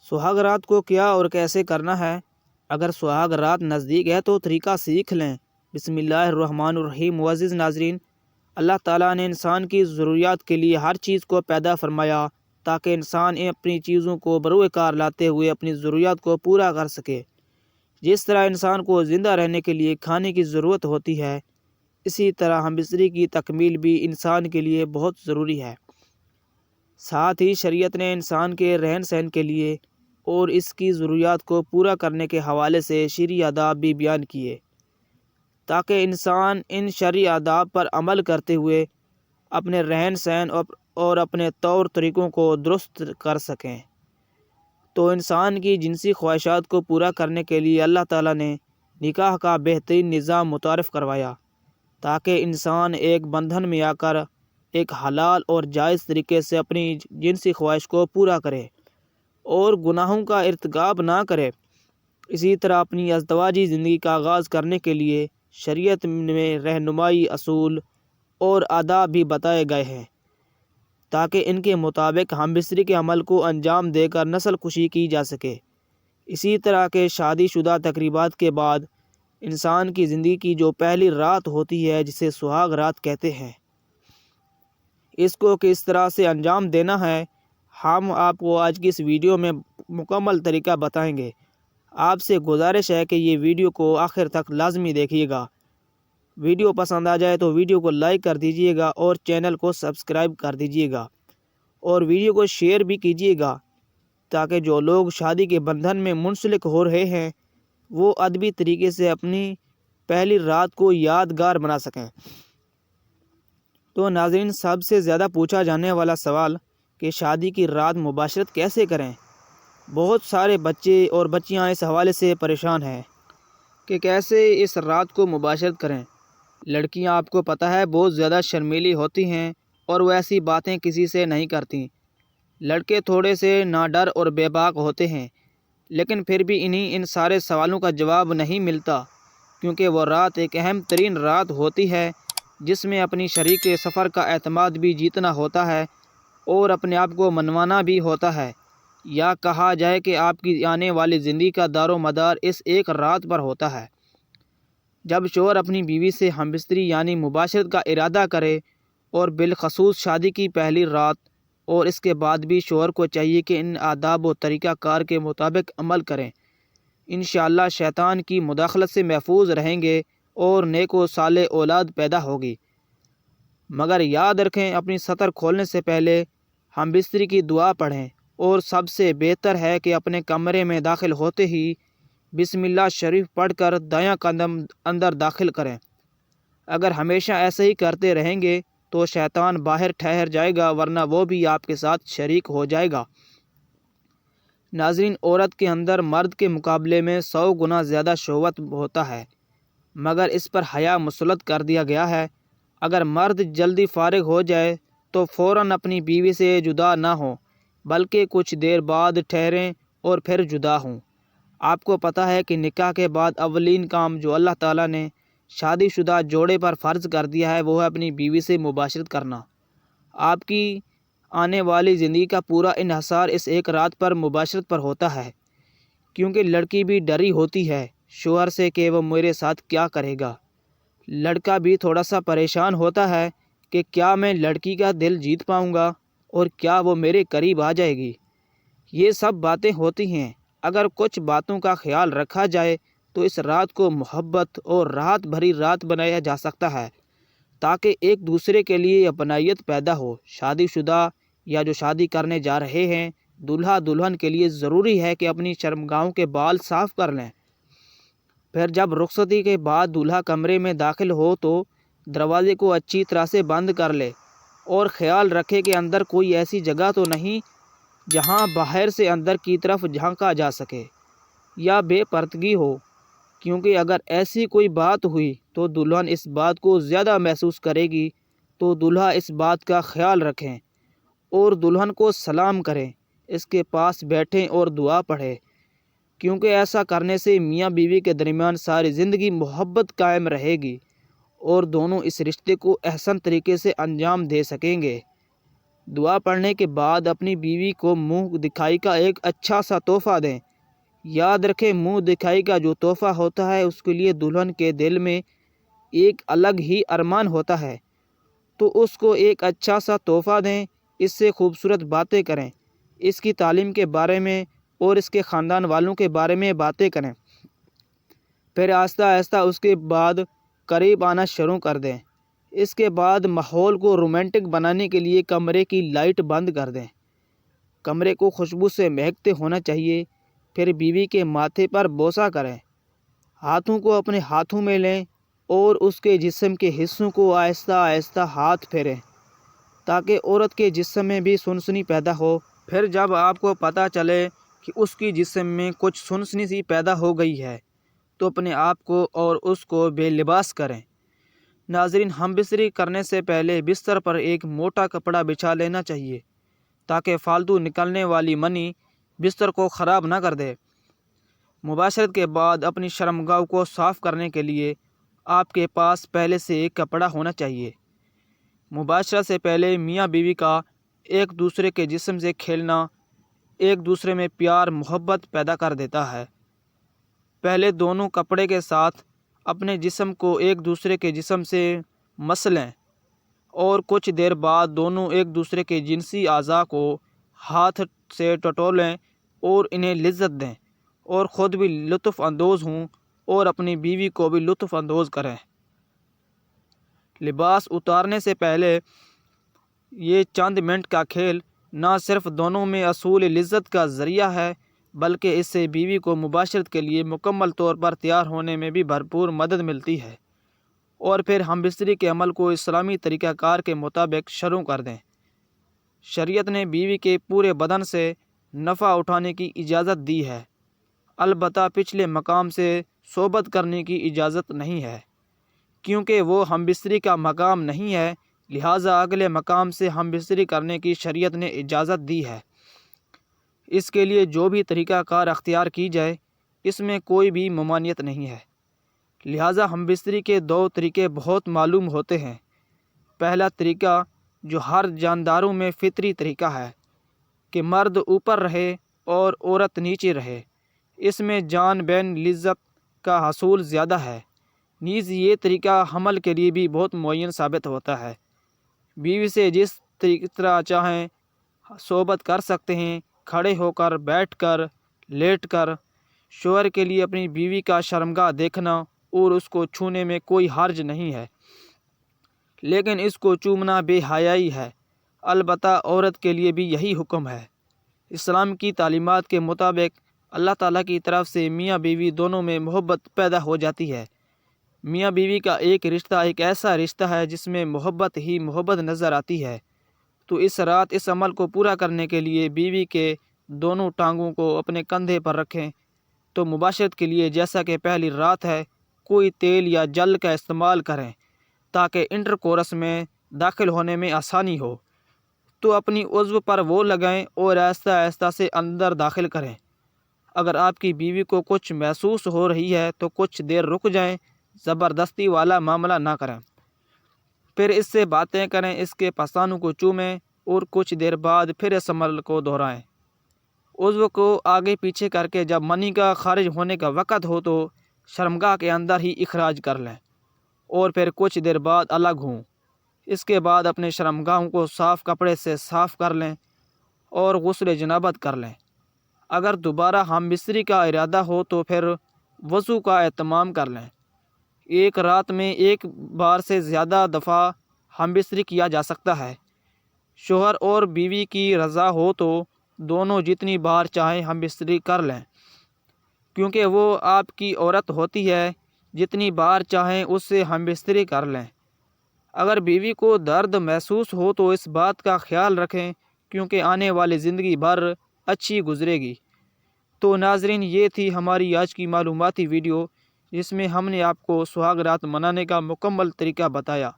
سہاگ رات کو کیا اور کیسے کرنا ہے؟ اگر سہاگ رات نزدیک ہے تو طریقہ سیکھ لیں۔ بسم اللہ الرحمن الرحیم۔ معزز ناظرین، اللہ تعالیٰ نے انسان کی ضروریات کے لیے ہر چیز کو پیدا فرمایا تاکہ انسان اپنی چیزوں کو بروئے کار لاتے ہوئے اپنی ضروریات کو پورا کر سکے۔ جس طرح انسان کو زندہ رہنے کے لیے کھانے کی ضرورت ہوتی ہے، اسی طرح ہم بستری کی تکمیل بھی انسان کے لیے بہت ضروری ہے۔ ساتھ ہی شریعت نے انسان کے رہن سہن کے لیے اور اس کی ضروریات کو پورا کرنے کے حوالے سے شرعی آداب بھی بیان کیے تاکہ انسان ان شرعی آداب پر عمل کرتے ہوئے اپنے رہن سہن اور اپنے طور طریقوں کو درست کر سکیں۔ تو انسان کی جنسی خواہشات کو پورا کرنے کے لیے اللہ تعالیٰ نے نکاح کا بہترین نظام متعارف کروایا تاکہ انسان ایک بندھن میں آ کر ایک حلال اور جائز طریقے سے اپنی جنسی خواہش کو پورا کرے اور گناہوں کا ارتکاب نہ کرے۔ اسی طرح اپنی ازدواجی زندگی کا آغاز کرنے کے لیے شریعت میں رہنمائی اصول اور آداب بھی بتائے گئے ہیں تاکہ ان کے مطابق ہم بستری کے عمل کو انجام دے کر نسل کشی کی جا سکے۔ اسی طرح کے شادی شدہ تقریبات کے بعد انسان کی زندگی کی جو پہلی رات ہوتی ہے جسے سہاگ رات کہتے ہیں، اس کو کس طرح سے انجام دینا ہے ہم آپ کو آج کی اس ویڈیو میں مکمل طریقہ بتائیں گے۔ آپ سے گزارش ہے کہ یہ ویڈیو کو آخر تک لازمی دیکھیے گا۔ ویڈیو پسند آ جائے تو ویڈیو کو لائک کر دیجیے گا اور چینل کو سبسکرائب کر دیجیے گا اور ویڈیو کو شیئر بھی کیجیے گا تاکہ جو لوگ شادی کے بندھن میں منسلک ہو رہے ہیں وہ ادبی طریقے سے اپنی پہلی رات کو یادگار بنا سکیں۔ تو ناظرین، سب سے زیادہ پوچھا جانے والا سوال کہ شادی کی رات مباشرت کیسے کریں؟ بہت سارے بچے اور بچیاں اس حوالے سے پریشان ہیں کہ کیسے اس رات کو مباشرت کریں۔ لڑکیاں آپ کو پتہ ہے بہت زیادہ شرمیلی ہوتی ہیں اور وہ ایسی باتیں کسی سے نہیں کرتی۔ لڑکے تھوڑے سے ناڈر اور بے باک ہوتے ہیں، لیکن پھر بھی ان سارے سوالوں کا جواب نہیں ملتا کیونکہ وہ رات ایک اہم ترین رات ہوتی ہے جس میں اپنی شریک سفر کا اعتماد بھی جیتنا ہوتا ہے اور اپنے آپ کو منوانا بھی ہوتا ہے، یا کہا جائے کہ آپ کی آنے والی زندگی کا دار و مدار اس ایک رات پر ہوتا ہے۔ جب شوہر اپنی بیوی سے ہم بستری یعنی مباشرت کا ارادہ کرے اور بالخصوص شادی کی پہلی رات اور اس کے بعد بھی شوہر کو چاہیے کہ ان آداب و طریقہ کار کے مطابق عمل کریں۔ انشاءاللہ شیطان کی مداخلت سے محفوظ رہیں گے اور نیک و صالح اولاد پیدا ہوگی۔ مگر یاد رکھیں، اپنی سطر کھولنے سے پہلے ہم بستری کی دعا پڑھیں اور سب سے بہتر ہے کہ اپنے کمرے میں داخل ہوتے ہی بسم اللہ شریف پڑھ کر دایاں قدم اندر داخل کریں۔ اگر ہمیشہ ایسے ہی کرتے رہیں گے تو شیطان باہر ٹھہر جائے گا، ورنہ وہ بھی آپ کے ساتھ شریک ہو جائے گا۔ ناظرین، عورت کے اندر مرد کے مقابلے میں 100 گنا زیادہ شہوت ہوتا ہے، مگر اس پر حیا مسلط کر دیا گیا ہے۔ اگر مرد جلدی فارغ ہو جائے تو فوراً اپنی بیوی سے جدا نہ ہوں بلکہ کچھ دیر بعد ٹھہریں اور پھر جدا ہوں۔ آپ کو پتہ ہے کہ نکاح کے بعد اولین کام جو اللہ تعالیٰ نے شادی شدہ جوڑے پر فرض کر دیا ہے وہ ہے اپنی بیوی سے مباشرت کرنا۔ آپ کی آنے والی زندگی کا پورا انحصار اس ایک رات پر مباشرت پر ہوتا ہے، کیونکہ لڑکی بھی ڈری ہوتی ہے شوہر سے کہ وہ میرے ساتھ کیا کرے گا۔ لڑکا بھی تھوڑا سا پریشان ہوتا ہے کہ کیا میں لڑکی کا دل جیت پاؤں گا اور کیا وہ میرے قریب آ جائے گی۔ یہ سب باتیں ہوتی ہیں۔ اگر کچھ باتوں کا خیال رکھا جائے تو اس رات کو محبت اور راحت بھری رات بنایا جا سکتا ہے تاکہ ایک دوسرے کے لیے اپنائیت پیدا ہو۔ شادی شدہ یا جو شادی کرنے جا رہے ہیں، دولہا دلہن کے لیے ضروری ہے کہ اپنی شرمگاہوں کے بال صاف کر لیں۔ پھر جب رخصتی کے بعد دولہا کمرے میں داخل ہو تو دروازے کو اچھی طرح سے بند کر لے اور خیال رکھے کہ اندر کوئی ایسی جگہ تو نہیں جہاں باہر سے اندر کی طرف جھانکا جا سکے یا بے پردگی ہو، کیونکہ اگر ایسی کوئی بات ہوئی تو دلہن اس بات کو زیادہ محسوس کرے گی۔ تو دولہا اس بات کا خیال رکھیں اور دلہن کو سلام کریں، اس کے پاس بیٹھیں اور دعا پڑھیں، کیونکہ ایسا کرنے سے میاں بیوی کے درمیان ساری زندگی محبت قائم رہے گی اور دونوں اس رشتے کو احسن طریقے سے انجام دے سکیں گے۔ دعا پڑھنے کے بعد اپنی بیوی کو منہ دکھائی کا ایک اچھا سا تحفہ دیں۔ یاد رکھیں، منہ دکھائی کا جو تحفہ ہوتا ہے اس کے لیے دلہن کے دل میں ایک الگ ہی ارمان ہوتا ہے، تو اس کو ایک اچھا سا تحفہ دیں، اس سے خوبصورت باتیں کریں، اس کی تعلیم کے بارے میں اور اس کے خاندان والوں کے بارے میں باتیں کریں۔ پھر آہستہ آہستہ اس کے بعد قریب آنا شروع کر دیں۔ اس کے بعد ماحول کو رومانٹک بنانے کے لیے کمرے کی لائٹ بند کر دیں۔ کمرے کو خوشبو سے مہکتے ہونا چاہیے۔ پھر بیوی کے ماتھے پر بوسہ کریں، ہاتھوں کو اپنے ہاتھوں میں لیں اور اس کے جسم کے حصوں کو آہستہ آہستہ ہاتھ پھیریں تاکہ عورت کے جسم میں بھی سنسنی پیدا ہو۔ پھر جب آپ کو پتہ چلے کہ اس کی جسم میں کچھ سنسنی سی پیدا ہو گئی ہے تو اپنے آپ کو اور اس کو بے لباس کریں۔ ناظرین، ہم بستری کرنے سے پہلے بستر پر ایک موٹا کپڑا بچھا لینا چاہیے تاکہ فالتو نکلنے والی منی بستر کو خراب نہ کر دے۔ مباشرت کے بعد اپنی شرمگاہ کو صاف کرنے کے لیے آپ کے پاس پہلے سے ایک کپڑا ہونا چاہیے۔ مباشرت سے پہلے میاں بیوی کا ایک دوسرے کے جسم سے کھیلنا ایک دوسرے میں پیار محبت پیدا کر دیتا ہے۔ پہلے دونوں کپڑے کے ساتھ اپنے جسم کو ایک دوسرے کے جسم سے مس لیں اور کچھ دیر بعد دونوں ایک دوسرے کے جنسی اعضاء کو ہاتھ سے ٹٹولیں اور انہیں لذت دیں اور خود بھی لطف اندوز ہوں اور اپنی بیوی کو بھی لطف اندوز کریں۔ لباس اتارنے سے پہلے یہ چند منٹ کا کھیل نہ صرف دونوں میں حصول لذت کا ذریعہ ہے بلکہ اس سے بیوی کو مباشرت کے لیے مکمل طور پر تیار ہونے میں بھی بھرپور مدد ملتی ہے۔ اور پھر ہم بستری کے عمل کو اسلامی طریقہ کار کے مطابق شروع کر دیں۔ شریعت نے بیوی کے پورے بدن سے نفع اٹھانے کی اجازت دی ہے، البتہ پچھلے مقام سے صحبت کرنے کی اجازت نہیں ہے، کیونکہ وہ ہم بستری کا مقام نہیں ہے، لہٰذا اگلے مقام سے ہم بستری کرنے کی شریعت نے اجازت دی ہے۔ اس کے لیے جو بھی طریقہ کار اختیار کی جائے اس میں کوئی بھی ممانعت نہیں ہے۔ لہٰذا ہم بستری کے دو طریقے بہت معلوم ہوتے ہیں۔ پہلا طریقہ جو ہر جانداروں میں فطری طریقہ ہے کہ مرد اوپر رہے اور عورت نیچے رہے، اس میں جان بین لذت کا حصول زیادہ ہے۔ نیز یہ طریقہ حمل کے لیے بھی بہت معین ثابت ہوتا ہے۔ بیوی سے جس طرح چاہیں صحبت کر سکتے ہیں، کھڑے ہو کر، بیٹھ کر، لیٹ کر۔ شوہر کے لیے اپنی بیوی کا شرمگاہ دیکھنا اور اس کو چھونے میں کوئی حرج نہیں ہے، لیکن اس کو چومنا بے حیائی ہے۔ البتہ عورت کے لیے بھی یہی حکم ہے۔ اسلام کی تعلیمات کے مطابق اللہ تعالیٰ کی طرف سے میاں بیوی دونوں میں محبت پیدا ہو جاتی ہے۔ میاں بیوی کا ایک رشتہ ایک ایسا رشتہ ہے جس میں محبت ہی محبت نظر آتی ہے، تو اس رات اس عمل کو پورا کرنے کے لیے بیوی کے دونوں ٹانگوں کو اپنے کندھے پر رکھیں تو مباشرت کے لیے جیسا کہ پہلی رات ہے کوئی تیل یا جل کا استعمال کریں تاکہ انٹر کورس میں داخل ہونے میں آسانی ہو، تو اپنی عضو پر وہ لگائیں اور آہستہ آہستہ سے اندر داخل کریں۔ اگر آپ کی بیوی کو کچھ محسوس ہو رہی ہے تو کچھ دیر رک جائیں، زبردستی والا معاملہ نہ کریں۔ پھر اس سے باتیں کریں، اس کے پستانوں کو چومیں اور کچھ دیر بعد پھر اس عمل کو دہرائیں۔ عضو کو آگے پیچھے کر کے جب منی کا خارج ہونے کا وقت ہو تو شرمگاہ کے اندر ہی اخراج کر لیں اور پھر کچھ دیر بعد الگ ہوں۔ اس کے بعد اپنے شرمگاہوں کو صاف کپڑے سے صاف کر لیں اور غسل جنابت کر لیں۔ اگر دوبارہ ہم بستری کا ارادہ ہو تو پھر وضو کا اہتمام کر لیں۔ ایک رات میں ایک بار سے زیادہ دفعہ ہم بستری کیا جا سکتا ہے۔ شوہر اور بیوی کی رضا ہو تو دونوں جتنی بار چاہیں ہم بستری کر لیں، کیونکہ وہ آپ کی عورت ہوتی ہے، جتنی بار چاہیں اس سے ہم بستری کر لیں۔ اگر بیوی کو درد محسوس ہو تو اس بات کا خیال رکھیں کیونکہ آنے والی زندگی بھر اچھی گزرے گی۔ تو ناظرین، یہ تھی ہماری آج کی معلوماتی ویڈیو جس میں ہم نے آپ کو سہاگ رات منانے کا مکمل طریقہ بتایا۔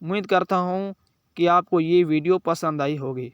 امید کرتا ہوں کہ آپ کو یہ ویڈیو پسند آئی ہوگی۔